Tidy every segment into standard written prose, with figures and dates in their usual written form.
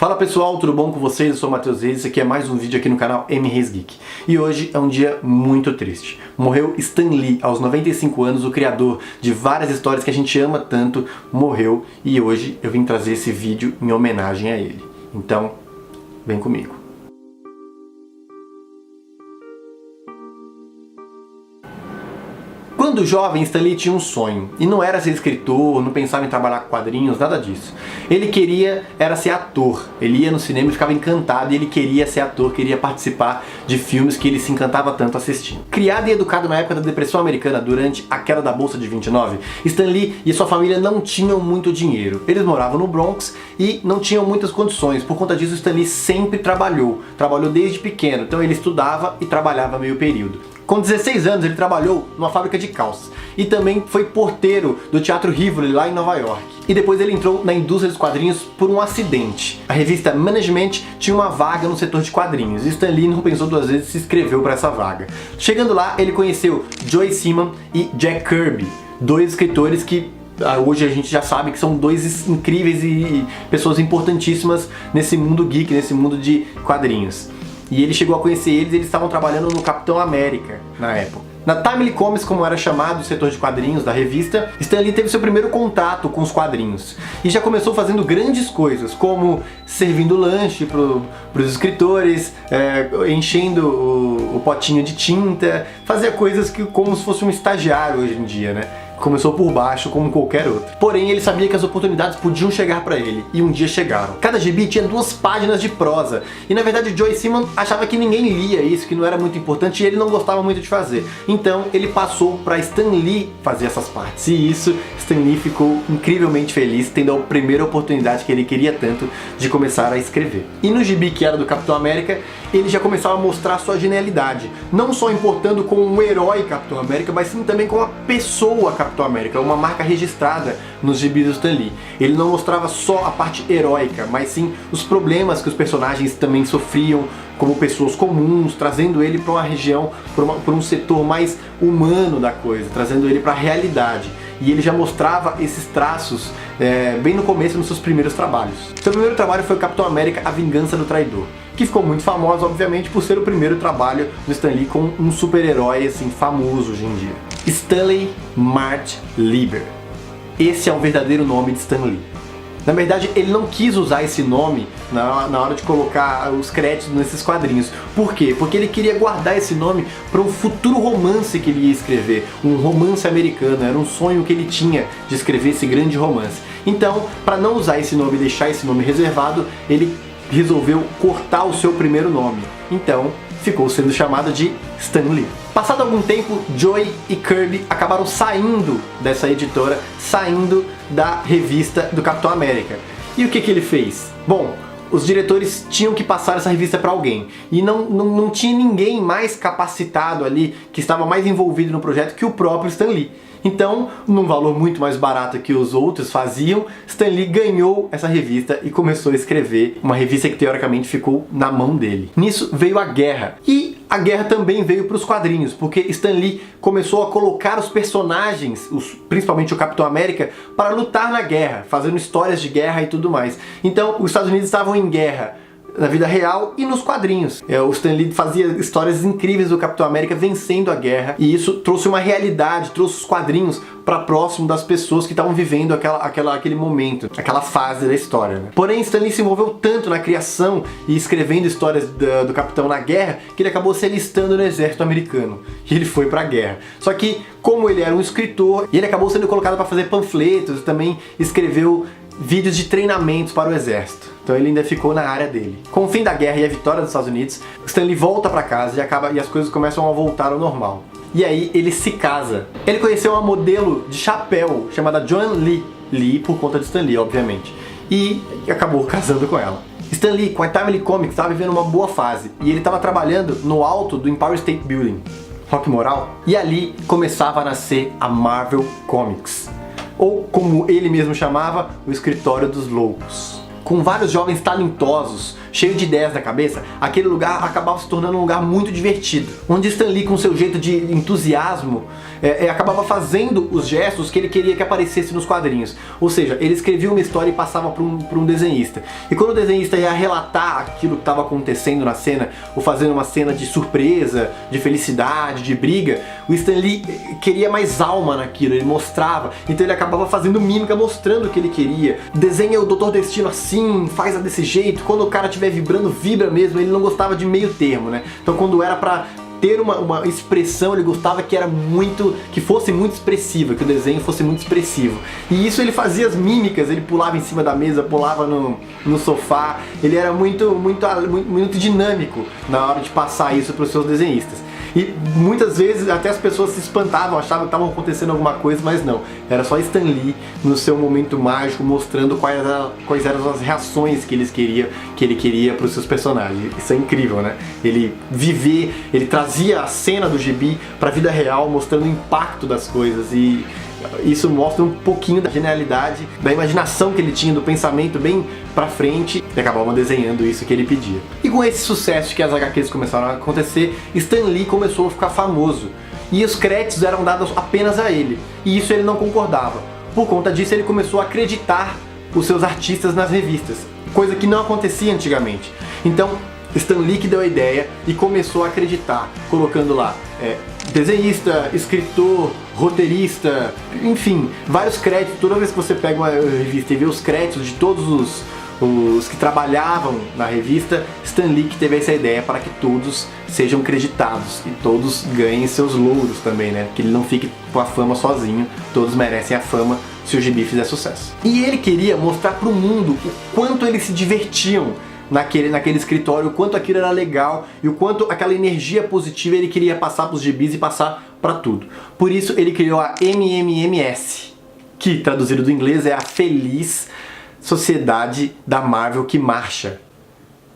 Fala pessoal, tudo bom com vocês? Eu sou o Matheus Reis, esse aqui é mais um vídeo aqui no canal M Reis Geek. E hoje é um dia muito triste. Morreu Stan Lee, aos 95 anos, o criador de várias histórias que a gente ama tanto, morreu. E hoje eu vim trazer esse vídeo em homenagem a ele. Então, vem comigo. Quando jovem, Stan Lee tinha um sonho, e não era ser escritor, não pensava em trabalhar com quadrinhos, nada disso. Ele queria era ser ator. Ele ia no cinema e ficava encantado, e ele queria ser ator, queria participar de filmes que ele se encantava tanto assistindo. Criado e educado na época da Depressão Americana, durante a queda da Bolsa de 29, Stan Lee e sua família não tinham muito dinheiro. Eles moravam no Bronx e não tinham muitas condições. Por conta disso, Stan Lee sempre trabalhou desde pequeno, então ele estudava e trabalhava meio período. Com 16 anos ele trabalhou numa fábrica de calças e também foi porteiro do Teatro Rivoli lá em Nova York. E depois ele entrou na indústria dos quadrinhos por um acidente. A revista Management tinha uma vaga no setor de quadrinhos e Stan Lee não pensou duas vezes e se inscreveu para essa vaga. Chegando lá ele conheceu Joe Simon e Jack Kirby, dois escritores que hoje a gente já sabe que são dois incríveis e pessoas importantíssimas nesse mundo geek, nesse mundo de quadrinhos. E ele chegou a conhecer eles e eles estavam trabalhando no Capitão América na época. Na Timely Comics, como era chamado o setor de quadrinhos da revista, Stan Lee teve seu primeiro contato com os quadrinhos. E já começou fazendo grandes coisas, como servindo lanche para os escritores, enchendo o potinho de tinta, fazia coisas como se fosse um estagiário hoje em dia, né? Começou por baixo, como qualquer outro. Porém, ele sabia que as oportunidades podiam chegar pra ele, e um dia chegaram. Cada gibi tinha 2 páginas de prosa, e na verdade Joe Simon achava que ninguém lia isso, que não era muito importante, e ele não gostava muito de fazer. Então, ele passou pra Stan Lee fazer essas partes. E isso, Stan Lee ficou incrivelmente feliz, tendo a primeira oportunidade que ele queria tanto de começar a escrever. E no gibi que era do Capitão América, ele já começava a mostrar sua genialidade, não só importando com o herói Capitão América, mas sim também com a pessoa Capitão América, uma marca registrada nos gibis do Stan Lee. Ele não mostrava só a parte heróica, mas sim os problemas que os personagens também sofriam como pessoas comuns, trazendo ele para uma região, para um setor mais humano da coisa, trazendo ele para a realidade. E ele já mostrava esses traços bem no começo, nos seus primeiros trabalhos. Seu primeiro trabalho foi o Capitão América, A Vingança do Traidor, que ficou muito famoso, obviamente, por ser o primeiro trabalho do Stan Lee com um super-herói assim, famoso hoje em dia. Stanley Mart Lieber. Esse é o verdadeiro nome de Stan Lee. Na verdade, ele não quis usar esse nome na hora de colocar os créditos nesses quadrinhos. Por quê? Porque ele queria guardar esse nome para um futuro romance que ele ia escrever. Um romance americano, era um sonho que ele tinha de escrever esse grande romance. Então, para não usar esse nome e deixar esse nome reservado, ele resolveu cortar o seu primeiro nome. Então, ficou sendo chamado de Stan Lee. Passado algum tempo, Joe e Kirby acabaram saindo dessa editora, saindo da revista do Capitão América. E o que ele fez? Bom, os diretores tinham que passar essa revista para alguém. E não tinha ninguém mais capacitado ali, que estava mais envolvido no projeto que o próprio Stan Lee. Então, num valor muito mais barato que os outros faziam, Stan Lee ganhou essa revista e começou a escrever uma revista que teoricamente ficou na mão dele. Nisso veio a guerra. E a guerra também veio para os quadrinhos, porque Stan Lee começou a colocar os personagens, principalmente o Capitão América, para lutar na guerra, fazendo histórias de guerra e tudo mais. Então, os Estados Unidos estavam em guerra na vida real e nos quadrinhos. O Stan Lee fazia histórias incríveis do Capitão América vencendo a guerra, e isso trouxe uma realidade, trouxe os quadrinhos para próximo das pessoas que estavam vivendo aquele momento, aquela fase da história, né? Porém, Stan Lee se envolveu tanto na criação e escrevendo histórias do Capitão na guerra, que ele acabou se alistando no exército americano, e ele foi para a guerra. Só que, como ele era um escritor, ele acabou sendo colocado para fazer panfletos e também escreveu vídeos de treinamentos para o exército. Então ele ainda ficou na área dele. Com o fim da guerra e a vitória dos Estados Unidos, Stan Lee volta para casa e as coisas começam a voltar ao normal. E aí ele se casa. Ele conheceu uma modelo de chapéu chamada Joan Lee por conta de Stan Lee, obviamente. E acabou casando com ela. Stan Lee, com a Timely Comics, estava vivendo uma boa fase. E ele estava trabalhando no alto do Empire State Building. Rock moral. E ali começava a nascer a Marvel Comics. Ou, como ele mesmo chamava, o Escritório dos Loucos. com vários jovens talentosos, cheio de ideias na cabeça, aquele lugar acabava se tornando um lugar muito divertido, onde Stan Lee, com seu jeito de entusiasmo, acabava fazendo os gestos que ele queria que aparecesse nos quadrinhos. Ou seja, ele escrevia uma história e passava para um desenhista. E quando o desenhista ia relatar aquilo que estava acontecendo na cena, ou fazendo uma cena de surpresa, de felicidade, de briga, o Stan Lee queria mais alma naquilo, ele mostrava. Então ele acabava fazendo mímica, mostrando o que ele queria. Desenha o Dr. Destino assim, faz desse jeito. Quando o cara estiver vibrando, vibra mesmo. Ele não gostava de meio termo, né? Então quando era pra ter uma expressão, ele gostava que fosse muito expressiva, que o desenho fosse muito expressivo. E isso ele fazia as mímicas, ele pulava em cima da mesa, pulava no sofá, ele era muito dinâmico na hora de passar isso para os seus desenhistas. E muitas vezes até as pessoas se espantavam, achavam que estava acontecendo alguma coisa, mas não. Era só Stan Lee no seu momento mágico, mostrando quais eram as reações que ele queria para os seus personagens. Isso é incrível, né? Ele trazia a cena do gibi para a vida real, mostrando o impacto das coisas, e isso mostra um pouquinho da genialidade, da imaginação que ele tinha, do pensamento bem pra frente, e acabavam desenhando isso que ele pedia. E com esse sucesso que as HQs começaram a acontecer, Stan Lee começou a ficar famoso, e os créditos eram dados apenas a ele, e isso ele não concordava. Por conta disso, ele começou a acreditar os seus artistas nas revistas, coisa que não acontecia antigamente. Então, Stan Lee que deu a ideia e começou a acreditar, colocando lá desenhista, escritor, roteirista, enfim, vários créditos. Toda vez que você pega uma revista e vê os créditos de todos os que trabalhavam na revista, Stan Lee que teve essa ideia para que todos sejam creditados e todos ganhem seus louros também, né? Que ele não fique com a fama sozinho, todos merecem a fama se o gibi fizer sucesso. E ele queria mostrar para o mundo o quanto eles se divertiam naquele escritório, o quanto aquilo era legal e o quanto aquela energia positiva ele queria passar para os gibis e passar para tudo. Por isso ele criou a MMMS, que traduzido do inglês é a Feliz Sociedade da Marvel que Marcha.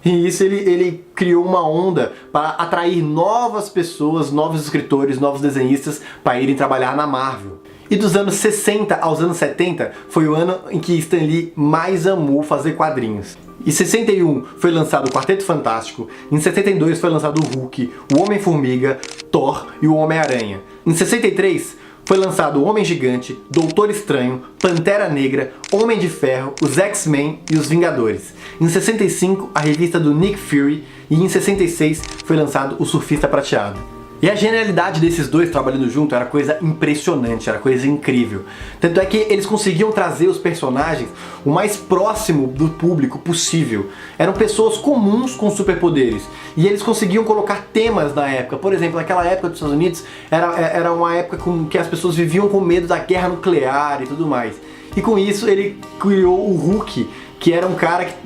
E isso ele criou uma onda para atrair novas pessoas, novos escritores, novos desenhistas para irem trabalhar na Marvel. E dos anos 60 aos anos 70 foi o ano em que Stan Lee mais amou fazer quadrinhos. Em 61 foi lançado o Quarteto Fantástico, em 72 foi lançado o Hulk, o Homem-Formiga, Thor e o Homem-Aranha. Em 63 foi lançado o Homem-Gigante, Doutor Estranho, Pantera Negra, Homem de Ferro, os X-Men e os Vingadores. Em 65 a revista do Nick Fury e em 66 foi lançado o Surfista Prateado. E a genialidade desses dois trabalhando junto era coisa impressionante, era coisa incrível. Tanto é que eles conseguiam trazer os personagens o mais próximo do público possível. Eram pessoas comuns com superpoderes. E eles conseguiam colocar temas na época. Por exemplo, naquela época dos Estados Unidos, era uma época com que as pessoas viviam com medo da guerra nuclear e tudo mais. E com isso ele criou o Hulk, que era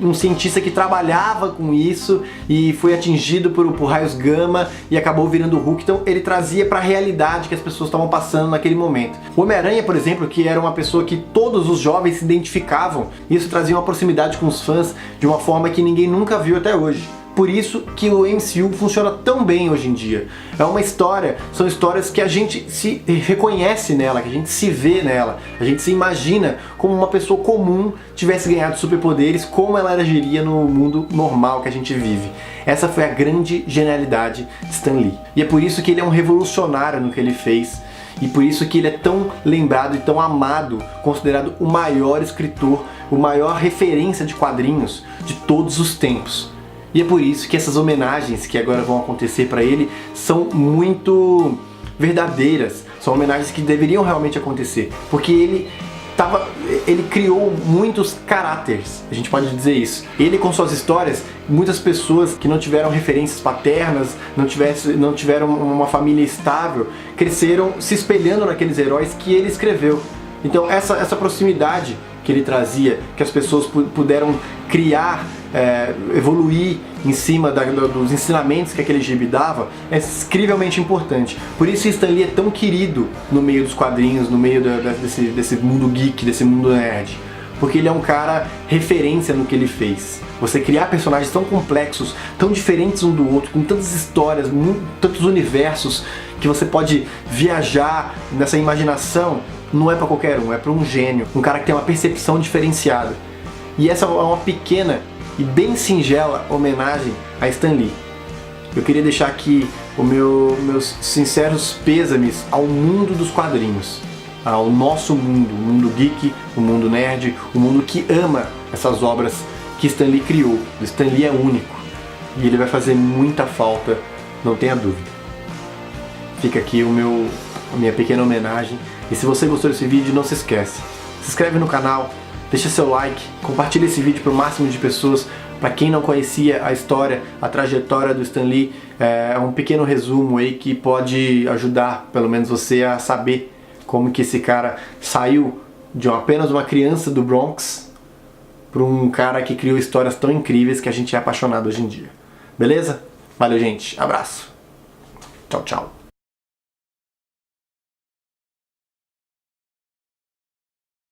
um cientista que trabalhava com isso e foi atingido por raios gama e acabou virando o Hulk. Então ele trazia para a realidade que as pessoas estavam passando naquele momento. O Homem-Aranha, por exemplo, que era uma pessoa que todos os jovens se identificavam, isso trazia uma proximidade com os fãs de uma forma que ninguém nunca viu até hoje. Por isso que o MCU funciona tão bem hoje em dia. São histórias que a gente se reconhece nela, que a gente se vê nela, a gente se imagina como uma pessoa comum tivesse ganhado superpoderes, como ela agiria no mundo normal que a gente vive. Essa foi a grande genialidade de Stan Lee. E é por isso que ele é um revolucionário no que ele fez, e por isso que ele é tão lembrado e tão amado, considerado o maior escritor, o maior referência de quadrinhos de todos os tempos. E é por isso que essas homenagens que agora vão acontecer para ele são muito verdadeiras, são homenagens que deveriam realmente acontecer, porque ele criou muitos caráteres, a gente pode dizer isso. Ele com suas histórias, muitas pessoas que não tiveram referências paternas, não tiveram uma família estável, cresceram se espelhando naqueles heróis que ele escreveu. Então essa proximidade que ele trazia, que as pessoas puderam criar, evoluir em cima dos ensinamentos que aquele gibi dava, é incrivelmente importante. Por isso Stan Lee é tão querido no meio dos quadrinhos, no meio desse mundo geek, desse mundo nerd. Porque ele é um cara referência no que ele fez. Você criar personagens tão complexos, tão diferentes um do outro, com tantas histórias, tantos universos, que você pode viajar nessa imaginação, não é pra qualquer um, é pra um gênio, um cara que tem uma percepção diferenciada. E essa é uma pequena e bem singela homenagem a Stan Lee. Eu queria deixar aqui meus sinceros pêsames ao mundo dos quadrinhos, ao nosso mundo, o mundo geek, o mundo nerd, o mundo que ama essas obras que Stan Lee criou. O Stan Lee é único e ele vai fazer muita falta, não tenha dúvida. Fica aqui a minha pequena homenagem. E se você gostou desse vídeo, não se esquece, se inscreve no canal, deixa seu like, compartilha esse vídeo para o máximo de pessoas. Para quem não conhecia a história, a trajetória do Stan Lee, é um pequeno resumo aí que pode ajudar, pelo menos você, a saber como que esse cara saiu de apenas uma criança do Bronx para um cara que criou histórias tão incríveis que a gente é apaixonado hoje em dia. Beleza? Valeu, gente. Abraço. Tchau, tchau.